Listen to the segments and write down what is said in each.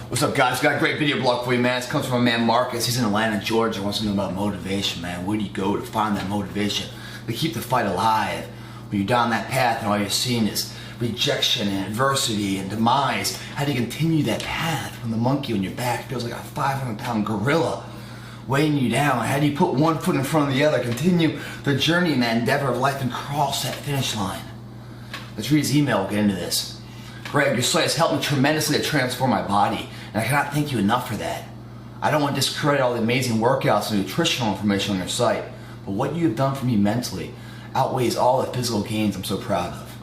What's up, guys? Got a great video blog for you, man. It comes from my man Marcus. He's in Atlanta, Georgia. Wants to know about motivation, man. Where do you go to find that motivation to keep the fight alive when you're down that path and all you're seeing is rejection and adversity and demise? How do you continue that path when the monkey on your back feels like a 500-pound gorilla weighing you down? How do you put one foot in front of the other, continue the journey in that endeavor of life and cross that finish line? Let's read his email. We'll get into this. Greg, your site has helped me tremendously to transform my body, and I cannot thank you enough for that. I don't want to discredit all the amazing workouts and nutritional information on your site, but what you have done for me mentally outweighs all the physical gains I'm so proud of.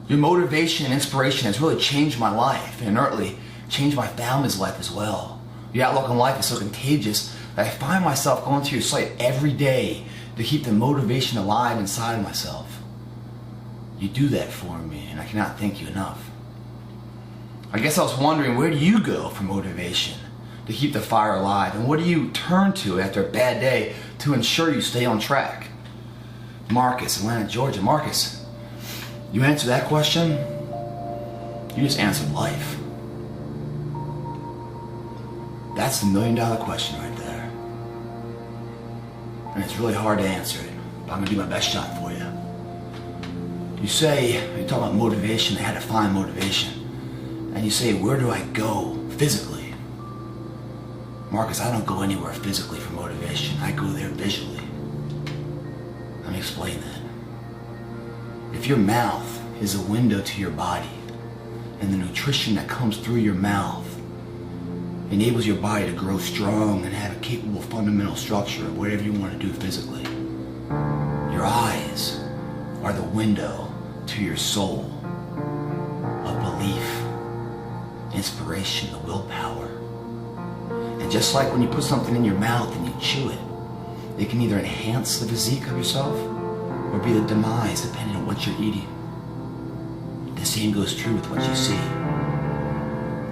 Your motivation and inspiration has really changed my life, and inertly changed my family's life as well. Your outlook on life is so contagious that I find myself going to your site every day to keep the motivation alive inside of myself. You do that for me, and I cannot thank you enough. I guess I was wondering, where do you go for motivation to keep the fire alive? And what do you turn to after a bad day to ensure you stay on track? Marcus, Atlanta, Georgia. Marcus, you answer that question, you just answered life. That's the $1,000,000 question right there. And it's really hard to answer it, but I'm going to do my best shot for you. You say, you talk about motivation, how to find motivation. And you say, where do I go physically? Marcus, I don't go anywhere physically for motivation. I go there visually. Let me explain that. If your mouth is a window to your body, and the nutrition that comes through your mouth enables your body to grow strong and have a capable fundamental structure of whatever you want to do physically, your eyes are the window to your soul of belief, inspiration, the willpower. And just like when you put something in your mouth and you chew it, it can either enhance the physique of yourself or be the demise depending on what you're eating. The same goes true with what you see.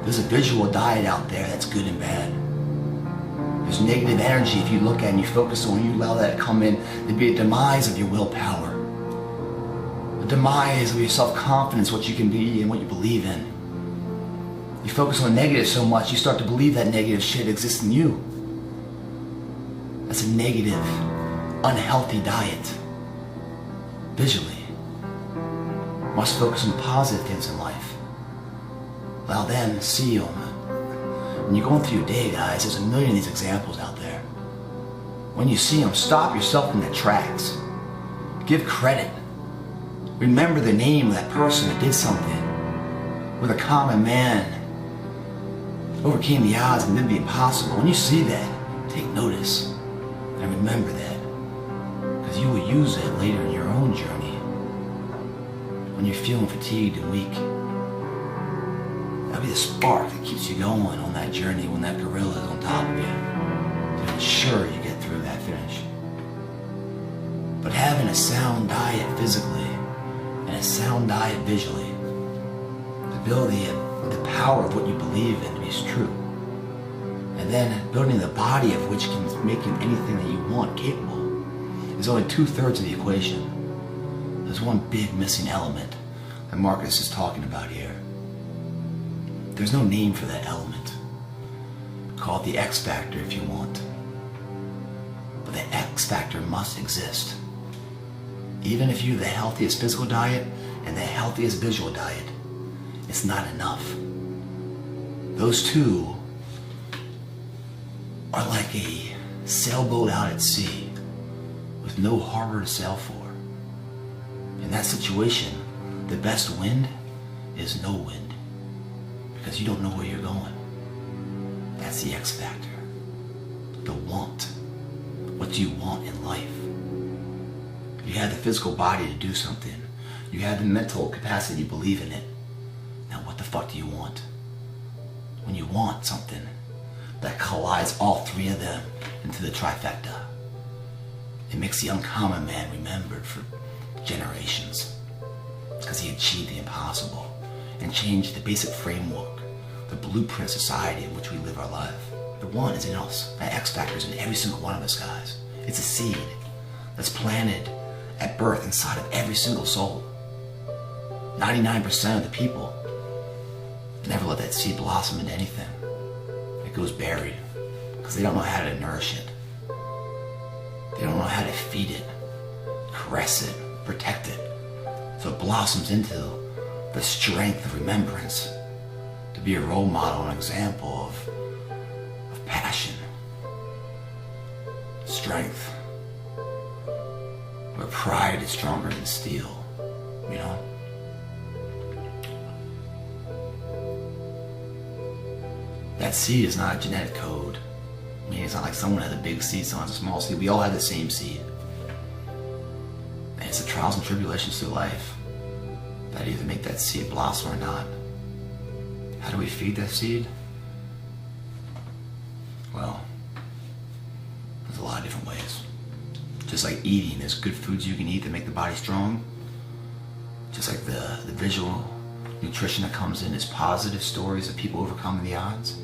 There's a visual diet out there that's good and bad. There's negative energy if you look at it and you focus on, you allow that to come in, to be a demise of your willpower. A demise of your self-confidence, what you can be and what you believe in. You focus on negative so much, you start to believe that negative shit exists in you. That's a negative, unhealthy diet. Visually. Must focus on the positive things in life. Allow them to see them. When you're going through your day, guys, there's a million of these examples out there. When you see them, stop yourself in the tracks. Give credit. Remember the name of that person that did something with a common man, overcame the odds and did the impossible. When you see that, take notice and remember that, because you will use it later in your own journey when you're feeling fatigued and weak. That'll be the spark that keeps you going on that journey when that gorilla is on top of you to ensure you get through that finish. But having a sound diet physically and a sound diet visually, the ability of the power of what you believe in to be true, and then building the body of which can make you anything that you want capable, is only 2/3 of the equation. There's one big missing element that Marcus is talking about here. There's no name for that element. Call it the X factor if you want. But the X factor must exist. Even if you have the healthiest physical diet and the healthiest visual diet, it's not enough. Those two are like a sailboat out at sea with no harbor to sail for. In that situation, the best wind is no wind, because you don't know where you're going. That's the X factor. The want. What do you want in life? You have the physical body to do something. You have the mental capacity to believe in it. Now what the fuck do you want? When you want something that collides all three of them into the trifecta, it makes the uncommon man remembered for generations, because he achieved the impossible and changed the basic framework, the blueprint society in which we live our life. The one is in us. That X factor is in every single one of us, guys. It's a seed that's planted at birth inside of every single soul. 99% of the people Never let that seed blossom into anything. It goes buried because they don't know how to nourish it. They don't know how to feed it, caress it, protect it. So it blossoms into the strength of remembrance, to be a role model, an example of passion, strength, where pride is stronger than steel, you know? That seed is not a genetic code. I mean, it's not like someone has a big seed, someone has a small seed. We all have the same seed. And it's the trials and tribulations through life that either make that seed blossom or not. How do we feed that seed? Well, there's a lot of different ways. Just like eating, there's good foods you can eat that make the body strong. Just like the visual nutrition that comes in is positive stories of people overcoming the odds.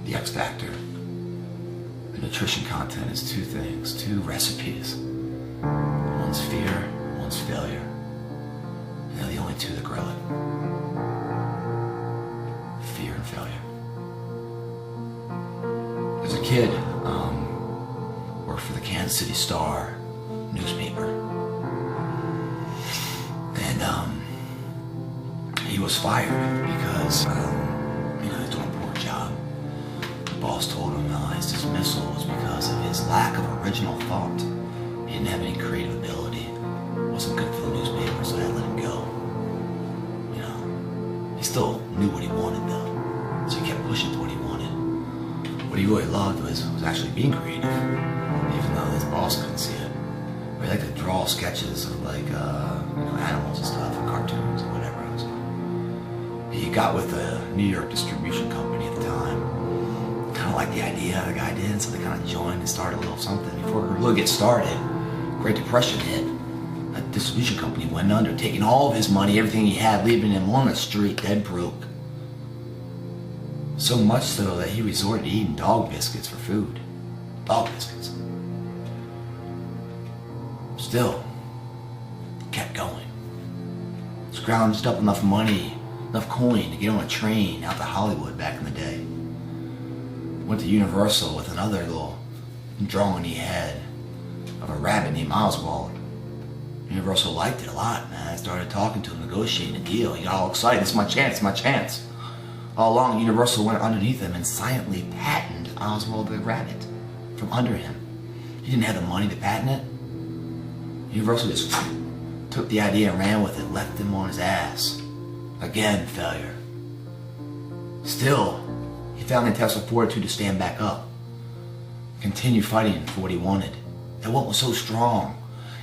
The X factor, the nutrition content is two things, two recipes. One's fear, one's failure. And they're the only two that grow it. Fear and failure. As a kid, worked for the Kansas City Star newspaper. And he was fired because, he was doing a poor job. The boss told him his dismissal was because of his lack of original thought. He didn't have any creative ability. Wasn't good for the newspaper, so they let him go. You know, he still knew what he wanted though, so he kept pushing to what he wanted. What he really loved was actually being creative, even though his boss couldn't see it. But he liked to draw sketches of like animals and stuff, and cartoons and whatever else. He got with a New York distribution company at the time. Kind of liked the idea the guy did, so they kind of joined and started a little something. Before it really get started, Great Depression hit. A distribution company went under, taking all of his money, everything he had, leaving him on the street, dead broke. So much so that he resorted to eating dog biscuits for food. Dog biscuits. Still, kept going. Scrounged up enough money, enough coin to get on a train out to Hollywood back in the day. Went to Universal with another little drawing he had of a rabbit named Oswald. Universal liked it a lot, man. I started talking to him, negotiating a deal. He got all excited. It's my chance, it's my chance. All along, Universal went underneath him and silently patented Oswald the rabbit from under him. He didn't have the money to patent it. Universal just took the idea and ran with it, left him on his ass. Again, failure. Still, he found the intestinal fortitude to stand back up. Continue fighting for what he wanted. And what was so strong?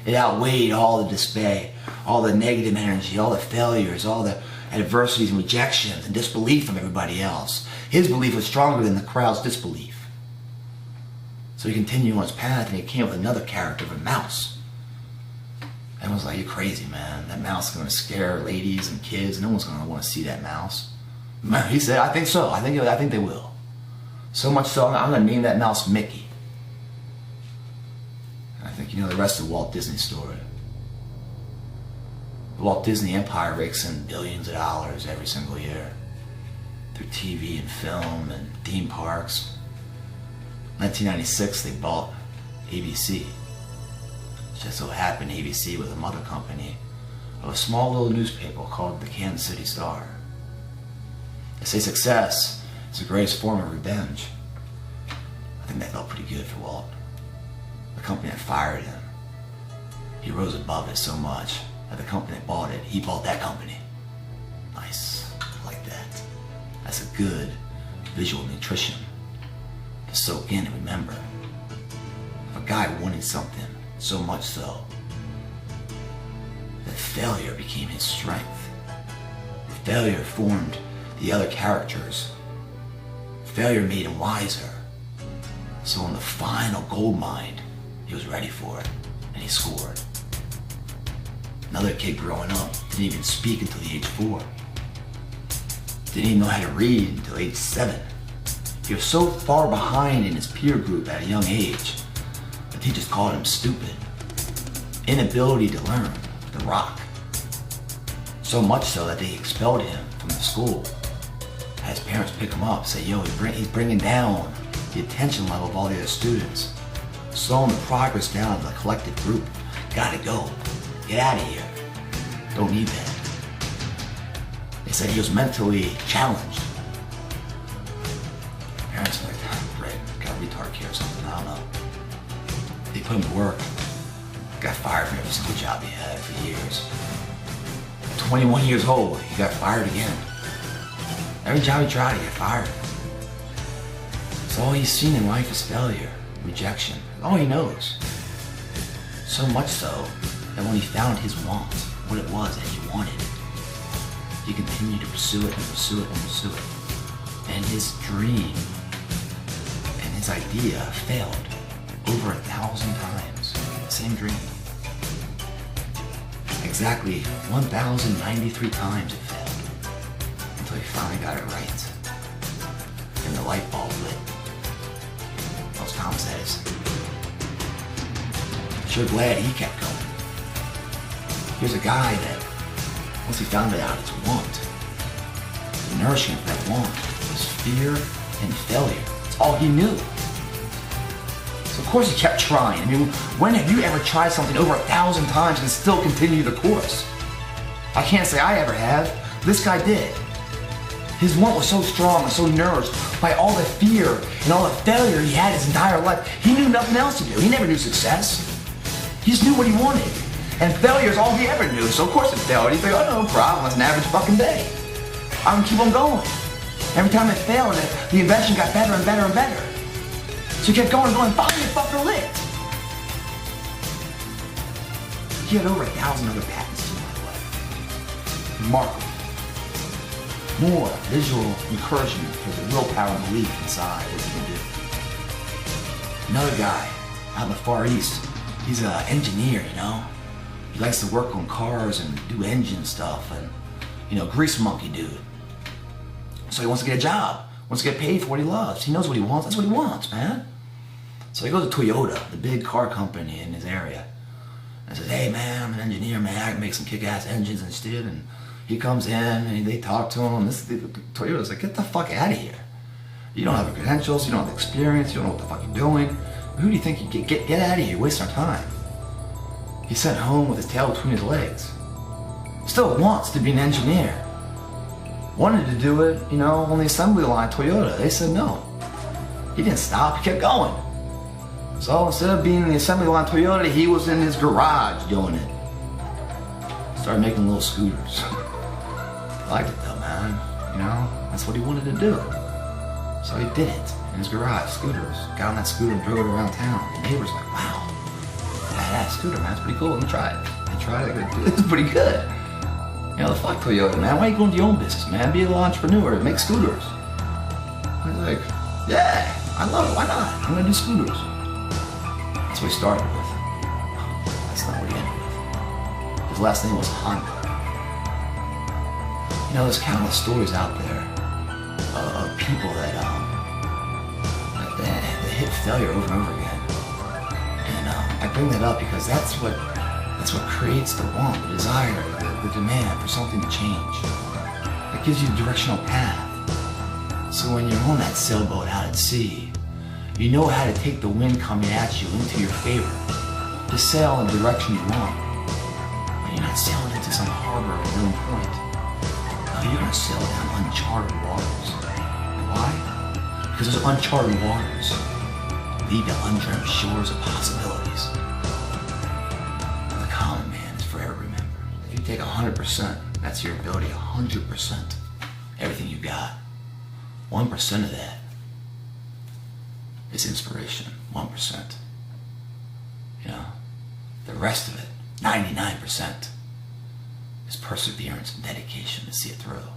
It outweighed all the despair, all the negative energy, all the failures, all the adversities and rejections and disbelief from everybody else. His belief was stronger than the crowd's disbelief. So he continued on his path, and he came with another character of a mouse. Everyone's like, you're crazy, man. That mouse is going to scare ladies and kids. No one's going to want to see that mouse. He said, I think so. I think they will. So much so, I'm going to name that mouse Mickey. I think you know the rest of the Walt Disney story. The Walt Disney Empire rakes in billions of dollars every single year through TV and film and theme parks. 1996, they bought ABC. It just so happened ABC was a mother company of a small little newspaper called the Kansas City Star. They say success is the greatest form of revenge. I think that felt pretty good for Walt. The company that fired him, he rose above it so much that the company that bought it, he bought that company. Nice, I like that. That's a good visual nutrition to soak in and remember. If a guy wanted something so much so that failure became his strength. Failure formed the other characters. Failure made him wiser. So in the final gold mine, he was ready for it, and he scored. Another kid growing up didn't even speak until the age 4. Didn't even know how to read until age 7. He was so far behind in his peer group at a young age that teachers called him stupid. Inability to learn, the rock. So much so that they expelled him from the school. Had his parents pick him up, say, yo, he's bringing down the attention level of all the other students. Slowing the progress down of the collective group. Gotta go. Get out of here. Don't need that. They said he was mentally challenged. Parents were like, right, got a retard kid or something, I don't know. They put him to work. Got fired from every single job he had for years. 21 years old, he got fired again. Every job he tried, he got fired. So all he's seen in life is failure, rejection. All he knows. So much so that when he found his want, what it was that he wanted, he continued to pursue it and pursue it and pursue it. And his dream and his idea failed over 1,000 times. Same dream. Exactly 1,093 times it failed. Until he finally got it right. And the light bulb lit. As Tom says. Sure glad he kept going. Here's a guy that, once he found out his want, the nourishment of that want was fear and failure. That's all he knew. So of course he kept trying. I mean, when have you ever tried something over 1,000 times and still continue the course? I can't say I ever have. This guy did. His want was so strong and so nourished by all the fear and all the failure he had his entire life. He knew nothing else to do. He never knew success. He just knew what he wanted. And failure is all he ever knew. So of course it failed. He's like, oh, no problem. It's an average fucking day. I'm gonna keep on going. Every time it failed, the invention got better and better and better. So he kept going and going, finally it fucking lit. He had over 1,000 other patents too, by the way. Remarkable. More visual encouragement for the willpower and belief inside what you can do. Another guy out in the Far East, he's an engineer, you know? He likes to work on cars and do engine stuff and, you know, grease monkey dude. So he wants to get a job, wants to get paid for what he loves. He knows what he wants, that's what he wants, man. So he goes to Toyota, the big car company in his area, and says, hey man, I'm an engineer, man, I can make some kick-ass engines and shit. And he comes in and they talk to him, and Toyota's like, get the fuck out of here. You don't have the credentials, you don't have the experience, you don't know what the fuck you're doing. Who do you think you get out of here, wasting our time. He's sent home with his tail between his legs. Still wants to be an engineer. Wanted to do it, you know, on the assembly line Toyota. They said no. He didn't stop, he kept going. So instead of being in the assembly line Toyota, he was in his garage doing it. Started making little scooters. I liked it though, man. You know, that's what he wanted to do. So he did it in his garage, scooters. Got on that scooter and drove it around town. The neighbors were like, wow. That scooter, man, it's pretty cool. Let me try it. They tried it. It's pretty good. You know, the fuck Toyota, man. Why are you going to your own business, man? Be a little entrepreneur. Make scooters. I was like, yeah, I love it. Why not? I'm going to do scooters. That's what he started with. That's not what he ended with. His last name was Honda. You know, there's countless stories out there of people that they hit failure over and over again. I bring that up because that's what creates the want, the desire, the demand for something to change. It gives you a directional path. So when you're on that sailboat out at sea, you know how to take the wind coming at you into your favor, to sail in the direction you want. But you're not sailing into some harbor at your own point. No, you're going to sail down uncharted waters. Why? Because those uncharted waters lead to undreamt shores of possibilities. And the common man is forever remembered. If you take 100%, that's your ability, 100%. Everything you got. 1% of that is inspiration, 1%. You know, the rest of it, 99%, is perseverance and dedication to see it through.